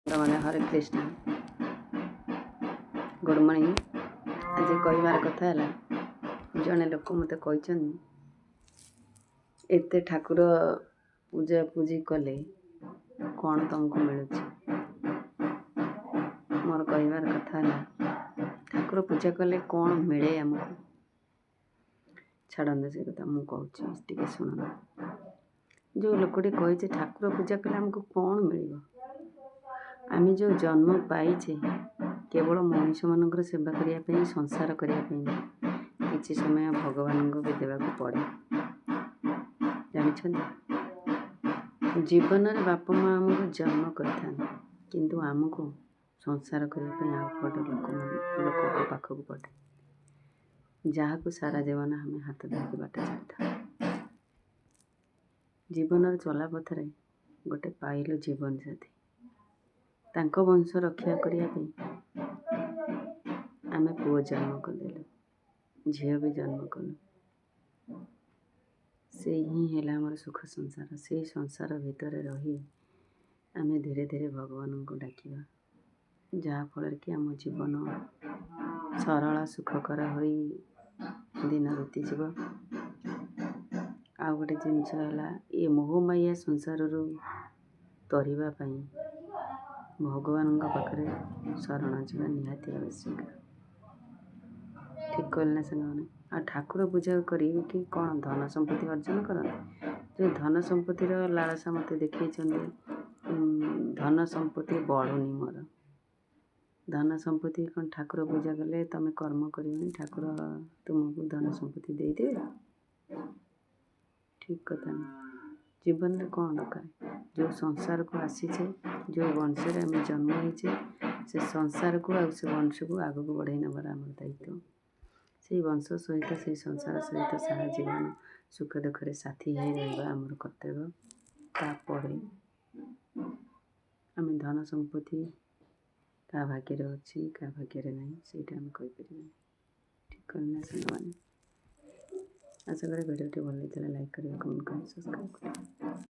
ମାନେ Hare Krishna good morning. ଆଜି କହିବାର କଥା ହେଲା, ଜଣେ ଲୋକ ମୋତେ କହିଛନ୍ତି ଏତେ ଠାକୁର ପୂଜାପୂଜି କଲେ କ'ଣ ତମକୁ ମିଳୁଛି? ମୋର କହିବାର କଥା ହେଲା, ଠାକୁର ପୂଜା କଲେ କ'ଣ ମିଳେ ଆମକୁ? ଛାଡ଼ନ୍ତୁ ସେ କଥା, ମୁଁ କହୁଛି ଟିକେ ଶୁଣନ୍ତୁ। ଯେଉଁ ଲୋକଟି କହିଛି ଠାକୁର ପୂଜା କଲେ ଆମକୁ କ'ଣ ମିଳିବ? ଆମେ ଯେଉଁ ଜନ୍ମ ପାଇଛେ କେବଳ ମଣିଷମାନଙ୍କର ସେବା କରିବା ପାଇଁ, ସଂସାର କରିବା ପାଇଁ ନୁହେଁ, କିଛି ସମୟ ଭଗବାନଙ୍କୁ ବି ଦେବାକୁ ପଡ଼େ। ଜାଣିଛନ୍ତି, ଜୀବନରେ ବାପା ମା ଆମକୁ ଜନ୍ମ କରିଥାନ୍ତି, କିନ୍ତୁ ଆମକୁ ସଂସାର କରିବା ପାଇଁ ଆଉ ଗୋଟେ ଲୋକଙ୍କ ପାଖକୁ ପଡ଼େ, ଯାହାକୁ ସାରା ଜୀବନ ଆମେ ହାତ ଧରିକି ବାଟ ଚାଲିଥାଉ। ଜୀବନର ଚଲାପଥରେ ଗୋଟେ ପାଇଲୁ ଜୀବନ ସାଥୀ, ତାଙ୍କ ବଂଶ ରକ୍ଷା କରିବା ପାଇଁ ଆମେ ପୁଅ ଜନ୍ମ କରିଦେଲୁ, ଝିଅ ବି ଜନ୍ମ କଲୁ। ସେଇ ହିଁ ହେଲା ଆମର ସୁଖ ସଂସାର। ସେଇ ସଂସାର ଭିତରେ ରହି ଆମେ ଧୀରେ ଧୀରେ ଭଗବାନଙ୍କୁ ଡାକିବା, ଯାହାଫଳରେ କି ଆମ ଜୀବନ ସରଳ ସୁଖକର ହୋଇ ଦିନ ବିତିଯିବ। ଆଉ ଗୋଟେ ଜିନିଷ ହେଲା, ଏ ମୋହମାୟା ସଂସାରରୁ ତରିବା ପାଇଁ ଭଗବାନଙ୍କ ପାଖରେ ଶରଣ ଯିବା ନିହାତି ଆବଶ୍ୟକ। ଠିକ୍ କହିଲେ ନା ସାଙ୍ଗମାନେ? ଆଉ ଠାକୁର ପୂଜା କରିକି କ'ଣ ଧନ ସମ୍ପତ୍ତି ଅର୍ଜନ କରନ୍ତି? ଯେଉଁ ଧନ ସମ୍ପତ୍ତିର ଲାଳସା ମୋତେ ଦେଖେଇଛନ୍ତି, ଧନ ସମ୍ପତ୍ତି ବଢ଼ୁନି ମୋର। ଧନ ସମ୍ପତ୍ତି କ'ଣ ଠାକୁର ପୂଜା କଲେ ତମେ କର୍ମ କରିବନି, ଠାକୁର ତୁମକୁ ଧନ ସମ୍ପତ୍ତି ଦେଇଦେବେ? ଠିକ୍ କଥା ନୁହେଁ। ଜୀବନରେ କ'ଣ ଦରକାର? ଯେଉଁ ସଂସାରକୁ ଆସିଛେ, ଯେଉଁ ବଂଶରେ ଆମେ ଜନ୍ମ ହେଇଛେ, ସେ ସଂସାରକୁ ଆଉ ସେ ବଂଶକୁ ଆଗକୁ ବଢ଼େଇ ନେବାର ଆମର ଦାୟିତ୍ୱ। ସେଇ ବଂଶ ସହିତ, ସେଇ ସଂସାର ସହିତ ସାରା ଜୀବନ ସୁଖ ଦୁଃଖରେ ସାଥୀ ହେଇ ରହିବା ଆମର କର୍ତ୍ତବ୍ୟ। ତାପରେ ଆମେ ଧନ ସମ୍ପତ୍ତି କାହା ଭାଗ୍ୟରେ ଅଛି, କାହା ଭାଗ୍ୟରେ ନାହିଁ, ସେଇଟା ଆମେ କହିପାରିବାନି। ଠିକ୍ କହିଲେ ନା ସାଙ୍ଗମାନେ? ଆଶା କରେ ଭିଡ଼ିଓଟି ଭଲ ଲାଗିଥିଲା। ଲାଇକ୍ କରିବେ, କମେଣ୍ଟ କରିବେ, ସବସ୍କ୍ରାଇବ୍ କରିବେ।